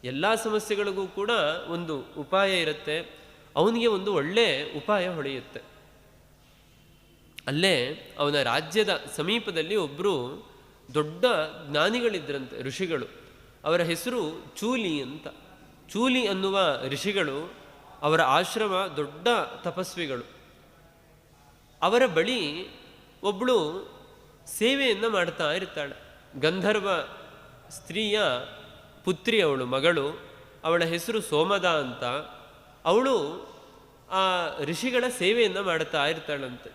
ಎಲ್ಲ ಸಮಸ್ಯೆಗಳಿಗೂ ಕೂಡ ಒಂದು ಉಪಾಯ ಇರುತ್ತೆ. ಅವನಿಗೆ ಒಂದು ಒಳ್ಳೆ ಉಪಾಯ ಹೊಳೆಯುತ್ತೆ. ಅಲ್ಲೇ ಅವನ ರಾಜ್ಯದ ಸಮೀಪದಲ್ಲಿ ಒಬ್ಬರು ದೊಡ್ಡ ಜ್ಞಾನಿಗಳಿದ್ರಂತೆ, ಋಷಿಗಳು. ಅವರ ಹೆಸರು ಚೂಲಿ ಅಂತ. ಚೂಲಿ ಅನ್ನುವ ಋಷಿಗಳು, ಅವರ ಆಶ್ರಮ ದೊಡ್ಡ ತಪಸ್ವಿಗಳು. ಅವರ ಬಳಿ ಒಬ್ಬಳು ಸೇವೆಯನ್ನು ಮಾಡ್ತಾ ಇರ್ತಾಳೆ. ಗಂಧರ್ವ ಸ್ತ್ರೀಯ ಪುತ್ರಿ ಅವಳು, ಮಗಳು. ಅವಳ ಹೆಸರು ಸೋಮದ ಅಂತ. ಅವಳು ಆ ಋಷಿಗಳ ಸೇವೆಯನ್ನು ಮಾಡ್ತಾ ಇರ್ತಾಳಂತೆ.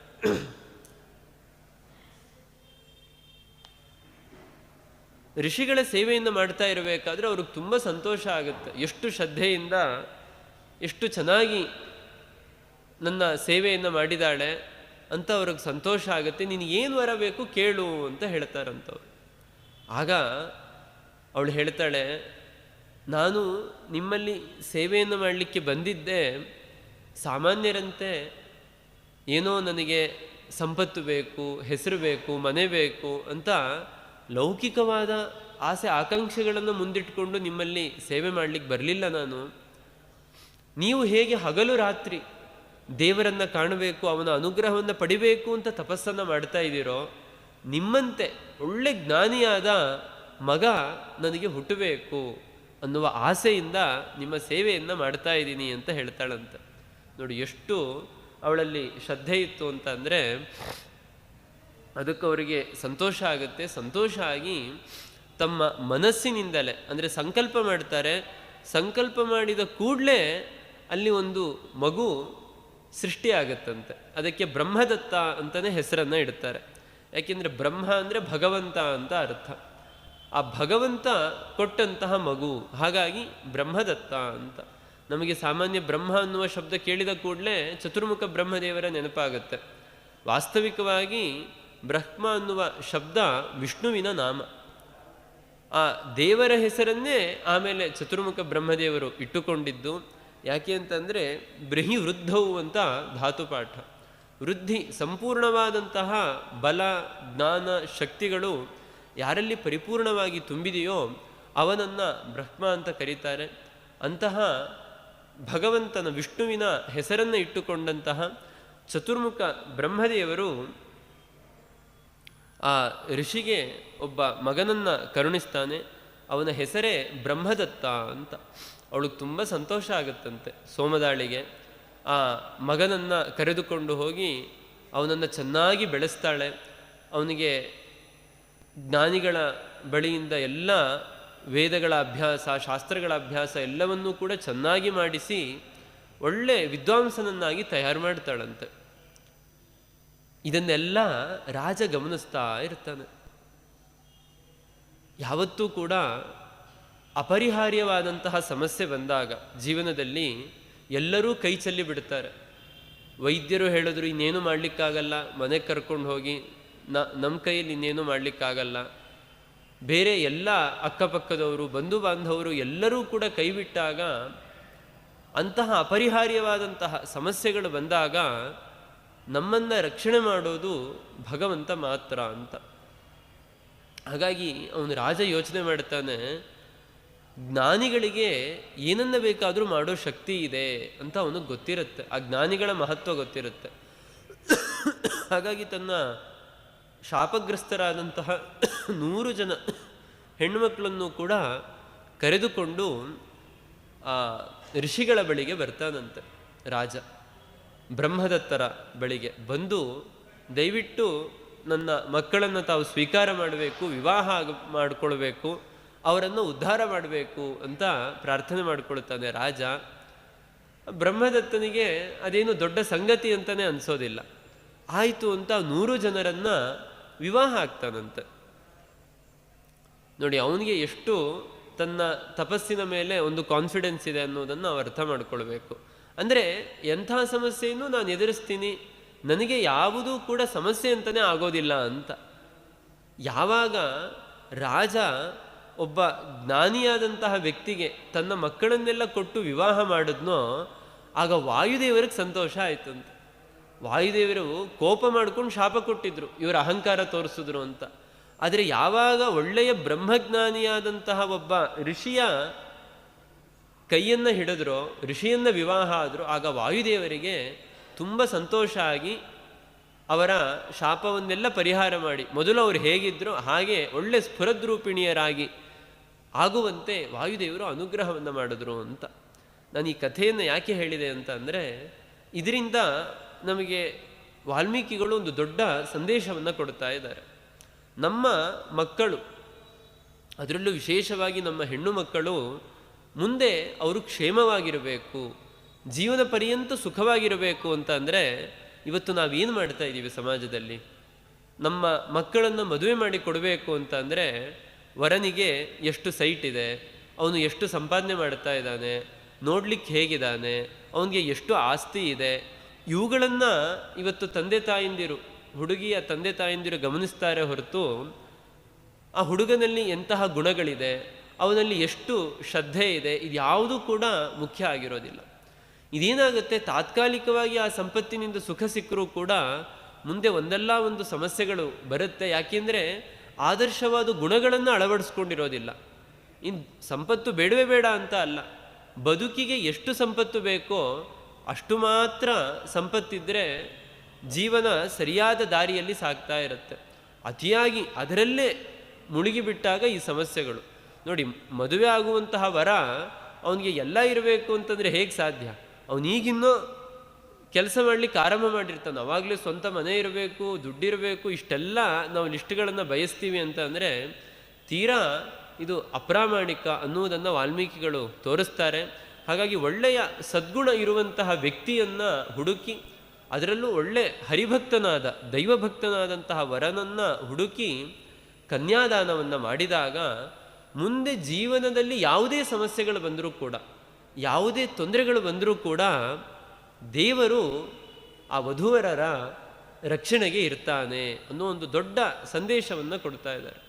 ಋಷಿಗಳ ಸೇವೆಯನ್ನು ಮಾಡ್ತಾ ಇರಬೇಕಾದ್ರೆ ಅವ್ರಿಗೆ ತುಂಬ ಸಂತೋಷ ಆಗುತ್ತೆ. ಎಷ್ಟು ಶ್ರದ್ಧೆಯಿಂದ, ಎಷ್ಟು ಚೆನ್ನಾಗಿ ನನ್ನ ಸೇವೆಯನ್ನು ಮಾಡಿದಾಳೆ ಅಂತ ಅವ್ರಿಗೆ ಸಂತೋಷ ಆಗುತ್ತೆ. ನೀನು ಏನು ವರ ಬೇಕು ಕೇಳು ಅಂತ ಹೇಳ್ತಾರಂತವ್ರು. ಆಗ ಅವಳು ಹೇಳ್ತಾಳೆ, ನಾನು ನಿಮ್ಮಲ್ಲಿ ಸೇವೆಯನ್ನು ಮಾಡಲಿಕ್ಕೆ ಬಂದಿದ್ದೆ, ಸಾಮಾನ್ಯರಂತೆ ಏನೋ ನನಗೆ ಸಂಪತ್ತು ಬೇಕು, ಹೆಸರು ಬೇಕು, ಮನೆ ಬೇಕು ಅಂತ ಲೌಕಿಕವಾದ ಆಸೆ ಆಕಾಂಕ್ಷೆಗಳನ್ನು ಮುಂದಿಟ್ಕೊಂಡು ನಿಮ್ಮಲ್ಲಿ ಸೇವೆ ಮಾಡಲಿಕ್ಕೆ ಬರಲಿಲ್ಲ ನಾನು. ನೀವು ಹೇಗೆ ಹಗಲು ರಾತ್ರಿ ದೇವರನ್ನು ಕಾಣಬೇಕು, ಅವನ ಅನುಗ್ರಹವನ್ನು ಪಡಿಬೇಕು ಅಂತ ತಪಸ್ಸನ್ನು ಮಾಡ್ತಾ ಇದ್ದೀರೋ, ನಿಮ್ಮಂತೆ ಒಳ್ಳೆ ಜ್ಞಾನಿಯಾದ ಮಗ ನನಗೆ ಹುಟ್ಟಬೇಕು ಅನ್ನುವ ಆಸೆಯಿಂದ ನಿಮ್ಮ ಸೇವೆಯನ್ನು ಮಾಡ್ತಾ ಇದ್ದೀನಿ ಅಂತ ಹೇಳ್ತಾಳಂತೆ. ನೋಡಿ ಎಷ್ಟು ಅವಳಲ್ಲಿ ಶ್ರದ್ಧೆ ಇತ್ತು ಅಂತ ಅಂದರೆ ಅದಕ್ಕೆ ಅವರಿಗೆ ಸಂತೋಷ ಆಗುತ್ತೆ. ಸಂತೋಷ ಆಗಿ ತಮ್ಮ ಮನಸ್ಸಿನಿಂದಲೇ, ಅಂದರೆ ಸಂಕಲ್ಪ ಮಾಡ್ತಾರೆ. ಸಂಕಲ್ಪ ಮಾಡಿದ ಕೂಡಲೇ ಅಲ್ಲಿ ಒಂದು ಮಗು ಸೃಷ್ಟಿಯಾಗತ್ತಂತೆ. ಅದಕ್ಕೆ ಬ್ರಹ್ಮದತ್ತ ಅಂತಲೇ ಹೆಸರನ್ನು ಇಡ್ತಾರೆ. ಯಾಕೆಂದರೆ ಬ್ರಹ್ಮ ಅಂದರೆ ಭಗವಂತ ಅಂತ ಅರ್ಥ. ಆ ಭಗವಂತ ಕೊಟ್ಟಂತಹ ಮಗು, ಹಾಗಾಗಿ ಬ್ರಹ್ಮದತ್ತ ಅಂತ. ನಮಗೆ ಸಾಮಾನ್ಯ ಬ್ರಹ್ಮ ಅನ್ನುವ ಶಬ್ದ ಕೇಳಿದ ಕೂಡಲೇ ಚತುರ್ಮುಖ ಬ್ರಹ್ಮದೇವರ ನೆನಪಾಗುತ್ತೆ. ವಾಸ್ತವಿಕವಾಗಿ ಬ್ರಹ್ಮ ಅನ್ನುವ ಶಬ್ದ ವಿಷ್ಣುವಿನ ನಾಮ. ಆ ದೇವರ ಹೆಸರನ್ನೇ ಆಮೇಲೆ ಚತುರ್ಮುಖ ಬ್ರಹ್ಮದೇವರು ಇಟ್ಟುಕೊಂಡಿದ್ದು. ಯಾಕೆ ಅಂತಂದರೆ ಬ್ರಹಿ ವೃದ್ಧವು ಅಂತ ಧಾತುಪಾಠ. ವೃದ್ಧಿ, ಸಂಪೂರ್ಣವಾದಂತಹ ಬಲ, ಜ್ಞಾನ, ಶಕ್ತಿಗಳು ಯಾರಲ್ಲಿ ಪರಿಪೂರ್ಣವಾಗಿ ತುಂಬಿದೆಯೋ ಅವನನ್ನು ಬ್ರಹ್ಮ ಅಂತ ಕರೀತಾರೆ. ಅಂತಹ ಭಗವಂತನ ವಿಷ್ಣುವಿನ ಹೆಸರನ್ನು ಇಟ್ಟುಕೊಂಡಂತಹ ಚತುರ್ಮುಖ ಬ್ರಹ್ಮದೇವರು ಆ ಋಷಿಗೆ ಒಬ್ಬ ಮಗನನ್ನು ಕರುಣಿಸ್ತಾನೆ. ಅವನ ಹೆಸರೇ ಬ್ರಹ್ಮದತ್ತ ಅಂತ. ಅವಳಿಗೆ ತುಂಬ ಸಂತೋಷ ಆಗುತ್ತಂತೆ ಸೋಮದಾಳಿಗೆ. ಆ ಮಗನನ್ನು ಕರೆದುಕೊಂಡು ಹೋಗಿ ಅವನನ್ನು ಚೆನ್ನಾಗಿ ಬೆಳೆಸ್ತಾಳೆ. ಅವನಿಗೆ ಜ್ಞಾನಿಗಳ ಬಳಿಯಿಂದ ಎಲ್ಲ ವೇದಗಳ ಅಭ್ಯಾಸ, ಶಾಸ್ತ್ರಗಳ ಅಭ್ಯಾಸ ಎಲ್ಲವನ್ನೂ ಕೂಡ ಚೆನ್ನಾಗಿ ಮಾಡಿಸಿ ಒಳ್ಳೆ ವಿದ್ವಾಂಸನನ್ನಾಗಿ ತಯಾರು ಮಾಡ್ತಾಳಂತೆ. ಇದನ್ನೆಲ್ಲ ರಾಜ ಗಮನಿಸ್ತಾ ಇರ್ತಾನೆ. ಯಾವತ್ತೂ ಕೂಡ ಅಪರಿಹಾರ್ಯವಾದಂತಹ ಸಮಸ್ಯೆ ಬಂದಾಗ ಜೀವನದಲ್ಲಿ ಎಲ್ಲರೂ ಕೈ ಚೆಲ್ಲಿ ಬಿಡ್ತಾರೆ. ವೈದ್ಯರು ಹೇಳಿದ್ರು ಇನ್ನೇನು ಮಾಡಲಿಕ್ಕಾಗಲ್ಲ, ಮನೆಗೆ ಕರ್ಕೊಂಡು ಹೋಗಿ, ನಮ್ಮ ಕೈಯಲ್ಲಿ ಇನ್ನೇನು ಮಾಡಲಿಕ್ಕಾಗಲ್ಲ. ಬೇರೆ ಎಲ್ಲ ಅಕ್ಕಪಕ್ಕದವರು, ಬಂಧು ಬಾಂಧವರು ಎಲ್ಲರೂ ಕೂಡ ಕೈ ಬಿಟ್ಟಾಗ, ಅಂತಹ ಅಪರಿಹಾರ್ಯವಾದಂತಹ ಸಮಸ್ಯೆಗಳು ಬಂದಾಗ ನಮ್ಮನ್ನು ರಕ್ಷಣೆ ಮಾಡೋದು ಭಗವಂತ ಮಾತ್ರ ಅಂತ. ಹಾಗಾಗಿ ಅವನು ರಾಜ ಯೋಚನೆ ಮಾಡ್ತಾನೆ, ಜ್ಞಾನಿಗಳಿಗೆ ಏನನ್ನ ಬೇಕಾದರೂ ಮಾಡೋ ಶಕ್ತಿ ಇದೆ ಅಂತ ಅವನಿಗೆ ಗೊತ್ತಿರುತ್ತೆ. ಆ ಜ್ಞಾನಿಗಳ ಮಹತ್ವ ಗೊತ್ತಿರುತ್ತೆ. ಹಾಗಾಗಿ ತನ್ನ ಶಾಪಗ್ರಸ್ತರಾದಂತಹ 100 ಜನ ಹೆಣ್ಣುಮಕ್ಕಳನ್ನು ಕೂಡ ಕರೆದುಕೊಂಡು ಆ ಋಷಿಗಳ ಬಳಿಗೆ ಬರ್ತಾನಂತೆ ರಾಜ. ಬ್ರಹ್ಮದತ್ತರ ಬಳಿಗೆ ಬಂದು, ದಯವಿಟ್ಟು ನನ್ನ ಮಕ್ಕಳನ್ನು ತಾವು ಸ್ವೀಕಾರ ಮಾಡಬೇಕು, ವಿವಾಹ ಮಾಡಿಕೊಳ್ಬೇಕು, ಅವರನ್ನು ಉದ್ಧಾರ ಮಾಡಬೇಕು ಅಂತ ಪ್ರಾರ್ಥನೆ ಮಾಡಿಕೊಳ್ತಾನೆ ರಾಜ. ಬ್ರಹ್ಮದತ್ತನಿಗೆ ಅದೇನು ದೊಡ್ಡ ಸಂಗತಿ ಅಂತಲೇ ಅನಿಸೋದಿಲ್ಲ. ಆಯಿತು ಅಂತ 100 ಜನರನ್ನು ವಿವಾಹ ಆಗ್ತಾನಂತೆ. ನೋಡಿ, ಅವನಿಗೆ ಎಷ್ಟು ತನ್ನ ತಪಸ್ಸಿನ ಮೇಲೆ ಒಂದು ಕಾನ್ಫಿಡೆನ್ಸ್ ಇದೆ ಅನ್ನೋದನ್ನು ನಾವು ಅರ್ಥ ಮಾಡ್ಕೊಳ್ಬೇಕು. ಅಂದರೆ ಎಂಥ ಸಮಸ್ಯೆಯನ್ನು ನಾನು ಎದುರಿಸ್ತೀನಿ, ನನಗೆ ಯಾವುದೂ ಕೂಡ ಸಮಸ್ಯೆ ಅಂತಲೇ ಆಗೋದಿಲ್ಲ ಅಂತ. ಯಾವಾಗ ರಾಜ ಒಬ್ಬ ಜ್ಞಾನಿಯಾದಂತಹ ವ್ಯಕ್ತಿಗೆ ತನ್ನ ಮಕ್ಕಳನ್ನೆಲ್ಲ ಕೊಟ್ಟು ವಿವಾಹ ಮಾಡಿದ್ನೋ ಆಗ ವಾಯುದೇವರಿಗೆ ಸಂತೋಷ ಆಯ್ತಂತ. ವಾಯುದೇವರು ಕೋಪ ಮಾಡ್ಕೊಂಡು ಶಾಪ ಕೊಟ್ಟಿದ್ರು, ಇವರ ಅಹಂಕಾರ ತೋರಿಸಿದ್ರು ಅಂತ. ಆದರೆ ಯಾವಾಗ ಒಳ್ಳೆಯ ಬ್ರಹ್ಮಜ್ಞಾನಿಯಾದಂತಹ ಒಬ್ಬ ಋಷಿಯ ಕೈಯನ್ನು ಹಿಡಿದ್ರೋ, ಋಷಿಯನ್ನು ವಿವಾಹ ಆದರೂ ಆಗ ವಾಯುದೇವರಿಗೆ ತುಂಬ ಸಂತೋಷ ಆಗಿ ಅವರ ಶಾಪವನ್ನೆಲ್ಲ ಪರಿಹಾರ ಮಾಡಿ ಮೊದಲು ಅವರು ಹೇಗಿದ್ರೋ ಹಾಗೆ ಒಳ್ಳೆ ಸ್ಫುರದ್ರೂಪಿಣಿಯರಾಗಿ ಆಗುವಂತೆ ವಾಯುದೇವರು ಅನುಗ್ರಹವನ್ನು ಮಾಡಿದ್ರು ಅಂತ. ನಾನು ಈ ಕಥೆಯನ್ನು ಯಾಕೆ ಹೇಳಿದೆ ಅಂತ ಅಂದರೆ, ಇದರಿಂದ ನಮಗೆ ವಾಲ್ಮೀಕಿಗಳು ಒಂದು ದೊಡ್ಡ ಸಂದೇಶವನ್ನು ಕೊಡ್ತಾ ಇದ್ದಾರೆ. ನಮ್ಮ ಮಕ್ಕಳು, ಅದರಲ್ಲೂ ವಿಶೇಷವಾಗಿ ನಮ್ಮ ಹೆಣ್ಣು ಮಕ್ಕಳು, ಮುಂದೆ ಅವರು ಕ್ಷೇಮವಾಗಿರಬೇಕು, ಜೀವನ ಪರ್ಯಂತ ಸುಖವಾಗಿರಬೇಕು ಅಂತ ಅಂದರೆ, ಇವತ್ತು ನಾವೇನು ಮಾಡ್ತಾ ಇದ್ದೀವಿ ಸಮಾಜದಲ್ಲಿ? ನಮ್ಮ ಮಕ್ಕಳನ್ನು ಮದುವೆ ಮಾಡಿ ಕೊಡಬೇಕು ಅಂತ ಅಂದರೆ, ವರನಿಗೆ ಎಷ್ಟು ಸೈಟ್ ಇದೆ, ಅವನು ಎಷ್ಟು ಸಂಪಾದನೆ ಮಾಡ್ತಾ ಇದ್ದಾನೆ, ನೋಡ್ಲಿಕ್ಕೆ ಹೇಗಿದ್ದಾನೆ, ಅವನಿಗೆ ಎಷ್ಟು ಆಸ್ತಿ ಇದೆ, ಇವುಗಳನ್ನು ಇವತ್ತು ತಂದೆ ತಾಯಂದಿರು, ಹುಡುಗಿಯ ತಂದೆ ತಾಯಂದಿರು ಗಮನಿಸ್ತಾರೆ ಹೊರತು ಆ ಹುಡುಗನಲ್ಲಿ ಎಂತಹ ಗುಣಗಳಿದೆ, ಅವನಲ್ಲಿ ಎಷ್ಟು ಶ್ರದ್ಧೆ ಇದೆ, ಇದು ಯಾವುದೂ ಕೂಡ ಮುಖ್ಯ ಆಗಿರೋದಿಲ್ಲ. ಇದೇನಾಗುತ್ತೆ, ತಾತ್ಕಾಲಿಕವಾಗಿ ಆ ಸಂಪತ್ತಿನಿಂದ ಸುಖ ಸಿಕ್ಕರೂ ಕೂಡ ಮುಂದೆ ಒಂದಲ್ಲ ಒಂದು ಸಮಸ್ಯೆಗಳು ಬರುತ್ತೆ. ಯಾಕೆಂದರೆ ಆದರ್ಶವಾದ ಗುಣಗಳನ್ನು ಅಳವಡಿಸ್ಕೊಂಡಿರೋದಿಲ್ಲ. ಇನ್ನು ಸಂಪತ್ತು ಬೇಡವೇ ಬೇಡ ಅಂತ ಅಲ್ಲ, ಬದುಕಿಗೆ ಎಷ್ಟು ಸಂಪತ್ತು ಬೇಕೋ ಅಷ್ಟು ಮಾತ್ರ ಸಂಪತ್ತಿದ್ದರೆ ಜೀವನ ಸರಿಯಾದ ದಾರಿಯಲ್ಲಿ ಸಾಗ್ತಾ ಇರುತ್ತೆ. ಅತಿಯಾಗಿ ಅದರಲ್ಲೇ ಮುಳುಗಿಬಿಟ್ಟಾಗ ಈ ಸಮಸ್ಯೆಗಳು ನೋಡಿ. ಮದುವೆ ಆಗುವಂತಹ ವರ ಅವನಿಗೆ ಎಲ್ಲ ಇರಬೇಕು ಅಂತಂದರೆ ಹೇಗೆ ಸಾಧ್ಯ? ಅವನೀಗಿನ್ನೂ ಕೆಲಸ ಮಾಡಲಿಕ್ಕೆ ಆರಂಭ ಮಾಡಿರ್ತಾನೆ, ಅವಾಗಲೇ ಸ್ವಂತ ಮನೆ ಇರಬೇಕು, ದುಡ್ಡಿರಬೇಕು, ಇಷ್ಟೆಲ್ಲ ನಾವು ಲಿಸ್ಟ್ಗಳನ್ನು ಬಯಸ್ತೀವಿ ಅಂತ ಅಂದರೆ ತೀರಾ ಇದು ಅಪ್ರಾಮಾಣಿಕ ಅನ್ನುವುದನ್ನು ವಾಲ್ಮೀಕಿಗಳು ತೋರಿಸ್ತಾರೆ. ಹಾಗಾಗಿ ಒಳ್ಳೆಯ ಸದ್ಗುಣ ಇರುವಂತಹ ವ್ಯಕ್ತಿಯನ್ನು ಹುಡುಕಿ, ಅದರಲ್ಲೂ ಒಳ್ಳೆ ಹರಿಭಕ್ತನಾದ ದೈವಭಕ್ತನಾದಂತಹ ವರನನ್ನು ಹುಡುಕಿ ಕನ್ಯಾದಾನವನ್ನು ಮಾಡಿದಾಗ ಮುಂದೆ ಜೀವನದಲ್ಲಿ ಯಾವುದೇ ಸಮಸ್ಯೆಗಳು ಬಂದರೂ ಕೂಡ, ಯಾವುದೇ ತೊಂದರೆಗಳು ಬಂದರೂ ಕೂಡ ದೇವರು ಆ ವಧೂವರರ ರಕ್ಷಣೆಗೆ ಇರ್ತಾನೆ ಅನ್ನೋ ಒಂದು ದೊಡ್ಡ ಸಂದೇಶವನ್ನು ಕೊಡ್ತಾ ಇದ್ದಾರೆ.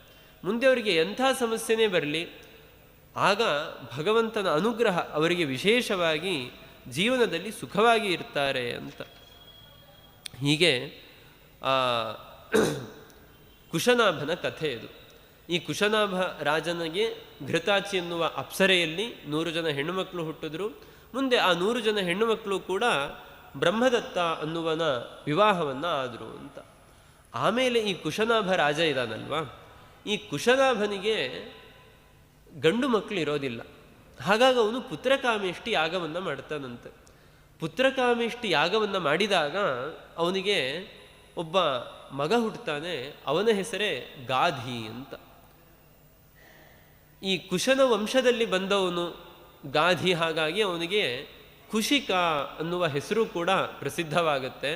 ಮುಂದೆ ಅವರಿಗೆ ಎಂಥ ಸಮಸ್ಯೆನೇ ಬರಲಿ, ಆಗ ಭಗವಂತನ ಅನುಗ್ರಹ ಅವರಿಗೆ ವಿಶೇಷವಾಗಿ ಜೀವನದಲ್ಲಿ ಸುಖವಾಗಿ ಇರ್ತಾರೆ ಅಂತ. ಹೀಗೆ ಕುಶನಾಭನ ಕಥೆ ಇದು. ಈ ಕುಶನಾಭ ರಾಜನಿಗೆ ಘೃತಾಚಿ ಎನ್ನುವ ಅಪ್ಸರೆಯಲ್ಲಿ 100 ಜನ ಹೆಣ್ಣುಮಕ್ಕಳು ಹುಟ್ಟಿದ್ರು. ಮುಂದೆ ಆ 100 ಜನ ಹೆಣ್ಣುಮಕ್ಕಳು ಕೂಡ ಬ್ರಹ್ಮದತ್ತ ಅನ್ನುವನ ವಿವಾಹವನ್ನು ಆದರು ಅಂತ. ಆಮೇಲೆ ಈ ಕುಶನಾಭ ರಾಜ ಇದ್ದಾನಲ್ವಾ, ಈ ಕುಶನಾಭನಿಗೆ ಗಂಡು ಮಕ್ಕಳು ಇರೋದಿಲ್ಲ. ಹಾಗಾಗಿ ಅವನು ಪುತ್ರಕಾಮೇಷ್ಟಿ ಯಾಗವನ್ನು ಮಾಡ್ತಾನಂತೆ. ಪುತ್ರಕಾಮೇಷ್ಟಿ ಯಾಗವನ್ನು ಮಾಡಿದಾಗ ಅವನಿಗೆ ಒಬ್ಬ ಮಗ ಹುಟ್ಟುತ್ತಾನೆ. ಅವನ ಹೆಸರೇ ಗಾಧಿ ಅಂತ. ಈ ಕುಶನ ವಂಶದಲ್ಲಿ ಬಂದವನು ಗಾಧಿ, ಹಾಗಾಗಿ ಅವನಿಗೆ ಕುಶಿಕ ಅನ್ನುವ ಹೆಸರು ಕೂಡ ಪ್ರಸಿದ್ಧವಾಗುತ್ತೆ.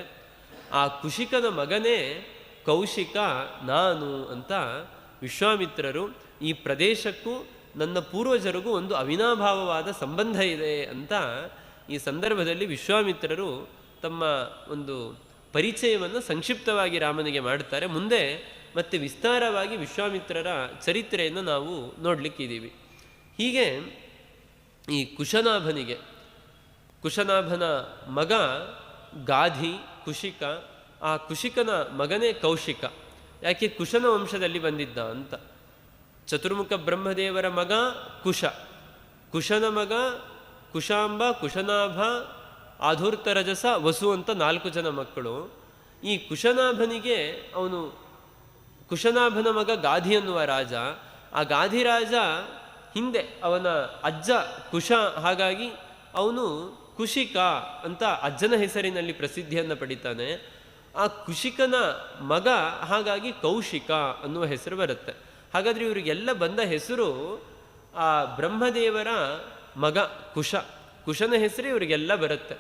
ಆ ಕುಶಿಕನ ಮಗನೇ ಕೌಶಿಕ ನಾನು ಅಂತ ವಿಶ್ವಾಮಿತ್ರರು ಈ ಪ್ರದೇಶಕ್ಕೂ ನನ್ನ ಪೂರ್ವಜರಿಗೂ ಒಂದು ಅವಿನಾಭಾವವಾದ ಸಂಬಂಧ ಇದೆ ಅಂತ ಈ ಸಂದರ್ಭದಲ್ಲಿ ವಿಶ್ವಾಮಿತ್ರರು ತಮ್ಮ ಒಂದು ಪರಿಚಯವನ್ನು ಸಂಕ್ಷಿಪ್ತವಾಗಿ ರಾಮನಿಗೆ ಮಾಡ್ತಾರೆ. ಮುಂದೆ ಮತ್ತೆ ವಿಸ್ತಾರವಾಗಿ ವಿಶ್ವಾಮಿತ್ರರ ಚರಿತ್ರೆಯನ್ನು ನಾವು ನೋಡಲಿಕ್ಕಿದ್ದೀವಿ. ಹೀಗೆ ಈ ಕುಶನಾಭನ ಮಗ ಗಾಧಿ ಕುಶಿಕ, ಆ ಕುಶಿಕನ ಮಗನೇ ಕೌಶಿಕ. ಯಾಕೆ ಕುಶನ ವಂಶದಲ್ಲಿ ಬಂದಿದ್ದ ಅಂತ. ಚತುರ್ಮುಖ ಬ್ರಹ್ಮದೇವರ ಮಗ ಕುಶನ ಮಗ ಕುಶಾಂಬ, ಕುಶನಾಭ, ಆಧೂರ್ತರಜಸ, ವಸು ಅಂತ 4 ಜನ ಮಕ್ಕಳು. ಈ ಕುಶನಾಭನಿಗೆ ಕುಶನಾಭನ ಮಗ ಗಾಧಿ ಅನ್ನುವ ರಾಜ. ಆ ಗಾಧಿ ರಾಜ ಹಿಂದೆ ಅವನ ಅಜ್ಜ ಕುಶ, ಹಾಗಾಗಿ ಅವನು ಕುಶಿಕ ಅಂತ ಅಜ್ಜನ ಹೆಸರಿನಲ್ಲಿ ಪ್ರಸಿದ್ಧಿಯನ್ನು ಪಡಿತಾನೆ. ಆ ಕುಶಿಕನ ಮಗ ಹಾಗಾಗಿ ಕೌಶಿಕ ಅನ್ನುವ ಹೆಸರು ಬರುತ್ತೆ. ಹಾಗಾದರೆ ಇವರಿಗೆಲ್ಲ ಬಂದ ಹೆಸರು ಆ ಬ್ರಹ್ಮದೇವರ ಮಗ ಕುಶನ ಹೆಸರೇ ಇವರಿಗೆಲ್ಲ ಬರುತ್ತೆ.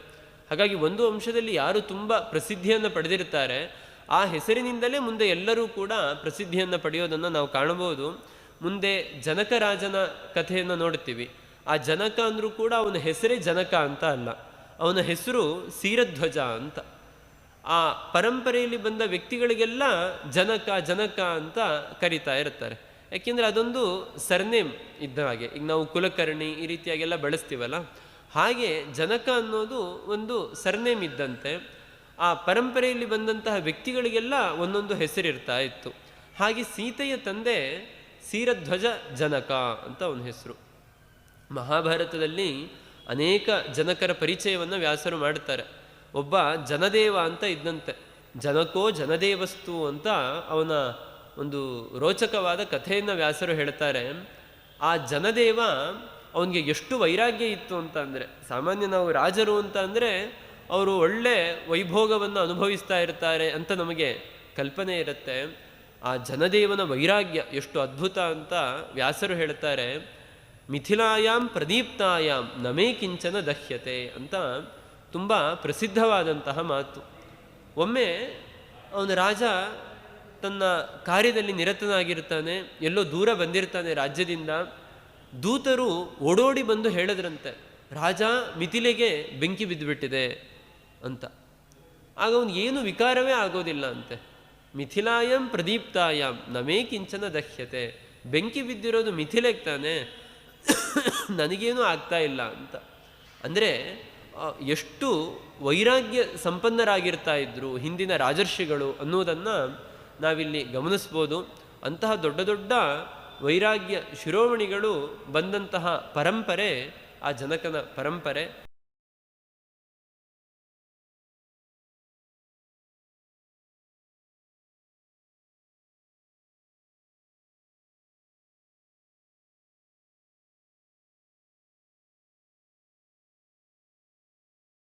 ಹಾಗಾಗಿ ಒಂದು ವಂಶದಲ್ಲಿ ಯಾರು ತುಂಬ ಪ್ರಸಿದ್ಧಿಯನ್ನು ಪಡೆದಿರ್ತಾರೆ ಆ ಹೆಸರಿನಿಂದಲೇ ಮುಂದೆ ಎಲ್ಲರೂ ಕೂಡ ಪ್ರಸಿದ್ಧಿಯನ್ನು ಪಡೆಯೋದನ್ನು ನಾವು ಕಾಣಬಹುದು. ಮುಂದೆ ಜನಕ ರಾಜನ ಕಥೆಯನ್ನು ನೋಡ್ತೀವಿ. ಆ ಜನಕ ಅಂದರೂ ಕೂಡ ಅವನ ಹೆಸರೇ ಜನಕ ಅಂತ ಅಲ್ಲ, ಅವನ ಹೆಸರು ಸೀರಧ್ವಜ ಅಂತ. ಆ ಪರಂಪರೆಯಲ್ಲಿ ಬಂದ ವ್ಯಕ್ತಿಗಳಿಗೆಲ್ಲ ಜನಕ ಅಂತ ಕರೀತಾ ಇರ್ತಾರೆ. ಯಾಕೆಂದರೆ ಅದೊಂದು ಸರ್ನೇಮ್ ಇದ್ದ ಹಾಗೆ. ಈಗ ನಾವು ಕುಲಕರ್ಣಿ ಈ ರೀತಿಯಾಗೆಲ್ಲ ಬಳಸ್ತೀವಲ್ಲ, ಹಾಗೆ ಜನಕ ಅನ್ನೋದು ಒಂದು ಸರ್ನೇಮ್ ಇದ್ದಂತೆ. ಆ ಪರಂಪರೆಯಲ್ಲಿ ಬಂದಂತಹ ವ್ಯಕ್ತಿಗಳಿಗೆಲ್ಲ ಒಂದೊಂದು ಹೆಸರಿರ್ತಾ ಇತ್ತು. ಹಾಗೆ ಸೀತೆಯ ತಂದೆ ಸೀರಧ್ವಜ ಜನಕ ಅಂತ ಅವನ ಹೆಸರು. ಮಹಾಭಾರತದಲ್ಲಿ ಅನೇಕ ಜನಕರ ಪರಿಚಯವನ್ನು ವ್ಯಾಸರು ಮಾಡುತ್ತಾರೆ. ಒಬ್ಬ ಜನದೇವ ಅಂತ ಇದ್ದಂತೆ, ಜನಕೋ ಜನದೇವಸ್ತು ಅಂತ ಅವನ ಒಂದು ರೋಚಕವಾದ ಕಥೆಯನ್ನು ವ್ಯಾಸರು ಹೇಳ್ತಾರೆ. ಆ ಜನದೇವ ಅವನಿಗೆ ಎಷ್ಟು ವೈರಾಗ್ಯ ಇತ್ತು ಅಂತ ಅಂದರೆ, ಸಾಮಾನ್ಯ ನಾವು ರಾಜರು ಅಂತ ಅಂದರೆ ಅವರು ಒಳ್ಳೆ ವೈಭೋಗವನ್ನು ಅನುಭವಿಸ್ತಾ ಇರ್ತಾರೆ ಅಂತ ನಮಗೆ ಕಲ್ಪನೆ ಇರುತ್ತೆ. ಆ ಜನದೇವನ ವೈರಾಗ್ಯ ಎಷ್ಟು ಅದ್ಭುತ ಅಂತ ವ್ಯಾಸರು ಹೇಳ್ತಾರೆ. ಮಿಥಿಲಾಯಾಮ್ ಪ್ರದೀಪ್ತಾಯಾಮ್ ನಮೇ ಕಿಂಚನ ದಹ್ಯತೆ ಅಂತ ತುಂಬ ಪ್ರಸಿದ್ಧವಾದಂತಹ ಮಾತು. ಒಮ್ಮೆ ಅವನ ರಾಜ ತನ್ನ ಕಾರ್ಯದಲ್ಲಿ ನಿರತನಾಗಿರ್ತಾನೆ, ಎಲ್ಲೋ ದೂರ ಬಂದಿರ್ತಾನೆ ರಾಜ್ಯದಿಂದ. ದೂತರು ಓಡೋಡಿ ಬಂದು ಹೇಳಿದ್ರಂತೆ, ರಾಜ ಮಿಥಿಲೆಗೆ ಬೆಂಕಿ ಬಿದ್ದುಬಿಟ್ಟಿದೆ ಅಂತ. ಆಗ ಅವನು ಏನು ವಿಕಾರವೇ ಆಗೋದಿಲ್ಲ ಅಂತೆ. ಮಿಥಿಲಾಯಂ ಪ್ರದೀಪ್ತಾಯಾಮ್ ನಮೇ ಕಿಂಚನ ದಹ್ಯತೆ, ಬೆಂಕಿ ಬಿದ್ದಿರೋದು ಮಿಥಿಲೆಗೆ ತಾನೆ, ನನಗೇನೂ ಆಗ್ತಾ ಇಲ್ಲ ಅಂತ. ಅಂದರೆ ಎಷ್ಟು ವೈರಾಗ್ಯ ಸಂಪನ್ನರಾಗಿರ್ತಾ ಇದ್ರು ಹಿಂದಿನ ರಾಜರ್ಷಿಗಳು ಅನ್ನೋದನ್ನು ನಾವಿಲ್ಲಿ ಗಮನಿಸ್ಬೋದು. ಅಂತಹ ದೊಡ್ಡ ದೊಡ್ಡ ವೈರಾಗ್ಯ ಶಿರೋಮಣಿಗಳು ಬಂದಂತಹ ಪರಂಪರೆ ಆ ಜನಕನ ಪರಂಪರೆ.